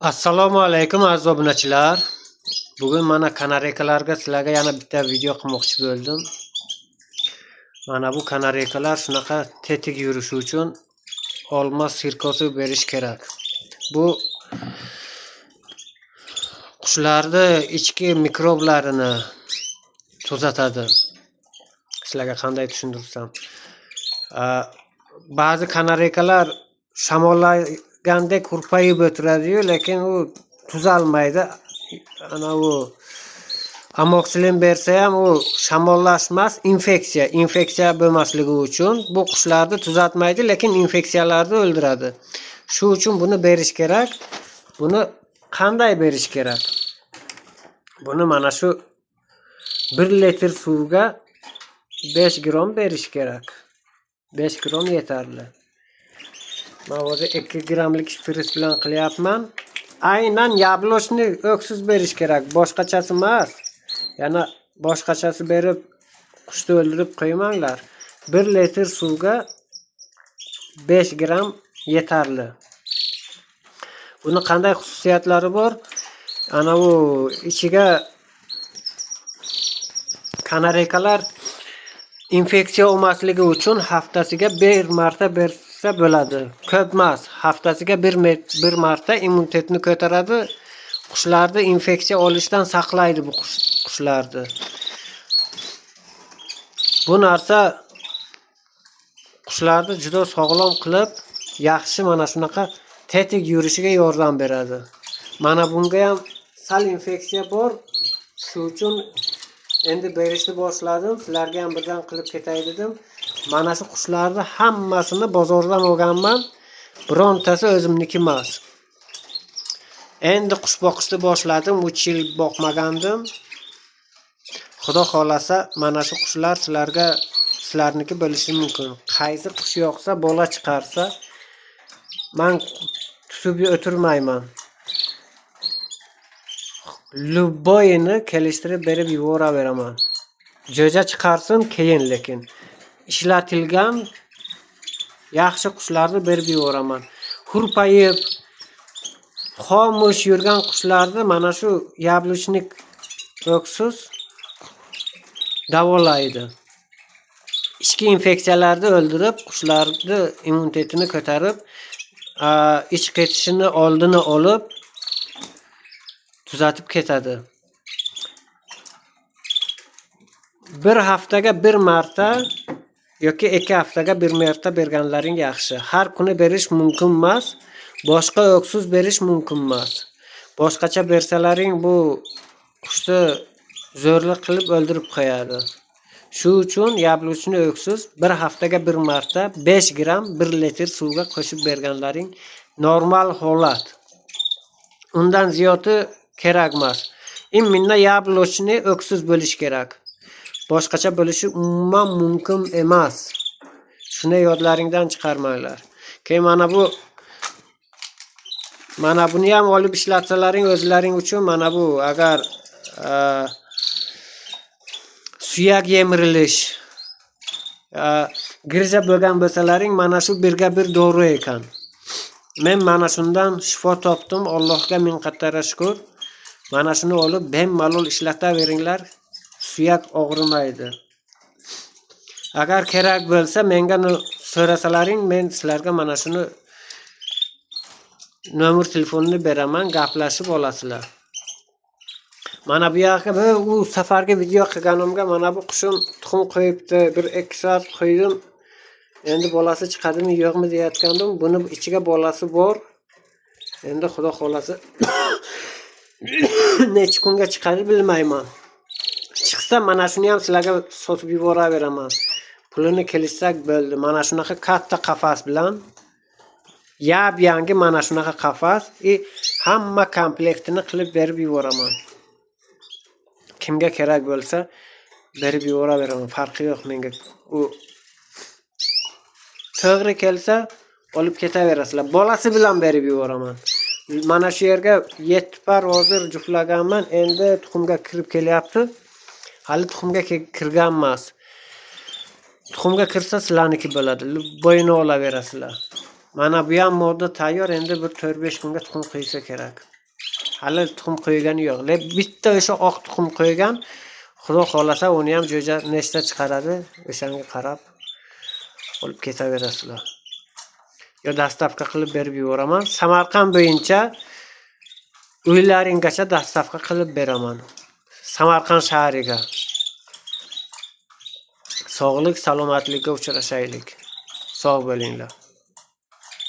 Assalomu alaykum aziz obunachilar. Bugun mana kanareykalarga sizlarga yana bitta video qilmoqchi bo'ldim. Mana bu kanareykalar shunaqa tetik yurishi uchun olma sirkosi berish kerak. Bu qushlarni ichki mikroblarini tuzatadi. Sizlarga qanday tushuntirsam. Ba'zi kanareykalar shamollaganda kurpayib o'tiradi-yu, lekin u tuzalmaydi. Ana u amoxilin bersa ham u shamollashmas, infeksiya bo'lmasligi uchun bu qushlarni tuzatmaydi, lekin infeksiyalarni o'ldiradi. Shu uchun buni berish kerak. Buni qanday berish kerak? Buni mana shu 1 litr suvga 5 gram berish kerak. 5 gram yetarli. Men hozir 2 gramlik shpris bilan qilyapman. Aynan yablochni o'ksiz berish kerak, boshqachasi emas. Yana boshqachasi berib qushni o'ldirib qo'ymanglar. 1 litr suvga 5 gram yetarli. Buni qanday xususiyatlari bor? Ana u ichiga kanareykalar infeksiya olmasligi uchun haftasiga 1 marta bersa bo'ladi. Ko'p emas, haftasiga 1 marta immunitetni ko'taradi. Qushlarni infeksiya olishdan saqlaydi bu qushlarni. Bu narsa qushlarni juda sog'lom qilib, yaxshi mana shunaqa tetik yurishiga yordam beradi. Mana bunga ham sal infeksiya bor. Shu uchun endi berishni boshladim. Sizlarga ham birdan qilib ketay dedim. Mana shu qushlarni hammasini bozordan olganman. Birontasi o'zimniki emas. Endi qush boqishni boshladim. 3 yil boqmagandim. Xudo xolasa mana shu qushlar sizlarniki bo'lishi mumkin. Qaysi qush yoqsa, bola chiqarsa, men tutib o'tirmayman. Lubboyini kelishtirib berib yuboraveraman. Jo'ja chiqarsin keyin, lekin ishlatilgan yaxshi qushlarni berib yuboraman. Hurpayib xomush yurgan qushlarni mana shu yabluchnik o'ksiz davolaydi. Ichki infeksiyalarni o'ldirib, qushlarni immunitetini ko'tarib, ich ketishini oldini olib tuzatib ketadi. 1 haftaga 1 marta yoki 2 haftaga 1 marta berganlaring yaxshi. Har kuni berish mumkin emas. Boshqa o'ksiz berish mumkin emas. Boshqacha bersalaring bu qushni zo'rlik qilib o'ldirib qo'yadi. Shu uchun yabluchni o'ksiz 1 haftaga 1 marta 5 gram 1 litr suvga qo'shib berganlaring normal holat. Undan ziyodi kerak emas. Imminna yablochni o'ksiz bo'lish kerak. Boshqacha bo'lishi umuman mumkin emas. Shuni yodlaringdan chiqarmanglar. Keyin mana buni ham olib ishlatsalaring o'zlaring uchun, mana bu agar suyak yemirilish, girja bo'lgan bo'lsalaring, mana shu birga bir dori ekan. Men mana shundan shifo topdim, Allohga ming qattara shukr. Mana shuni olib bemalol ishlataveringlar, suyak og'rimaydi. Agar kerak bo'lsa menga so'rasalaring, men sizlarga mana shuni nomer telefonini beraman, gaplashib olasizlar. Mana bu yoqqa u safarga video qilganimga mana bu qushim tuxum qo'yibdi, 1-2 soat qo'ydim. Endi bolasi chiqadimi, yo'qmi deyotgandim. Buni ichiga bolasi bor. Endi xudo xolasi necha kunga chiqadi bilmayman. Chiqsa mana shuni ham sizlarga sotib yuboraveraman. Pulini kelishsak bo'ldi. Mana shunaqa katta qafas bilan yangi mana shunaqa qafas, hamma komplektini qilib berib yuboraman. Kimga kerak bo'lsa berib yuboraveraman. Farqi yo'q menga. U to'g'ri kelsa olib ketaverasizlar. Bolasi bilan berib yuboraman. Mana shu yerga 7 par hozir juftlaganman. Endi tuxumga kirib kelyapti. Hali tuxumga kirgan emas. Tuxumga kirsa sizlarniki bo'ladi. Bo'yini olaverasizlar. Mana bu ham modda tayyor, endi bir 4-5 kunga tuxum qo'ysa kerak. Hali tuxum qo'ygani yo'q. Bitta o'sha oq tuxum qo'ygan. Xudo xolasa uni ham jo'ja nechta chiqaradi, o'shanga qarab olib ketaverasizlar. Yo dastavka qilib berib yuboraman. Samarqand bo'yicha uylaringgacha dastavka qilib beraman. Samarqand shahriga. Sog'lik, salomatlikka uchrashaylik. Sog' bo'linglar.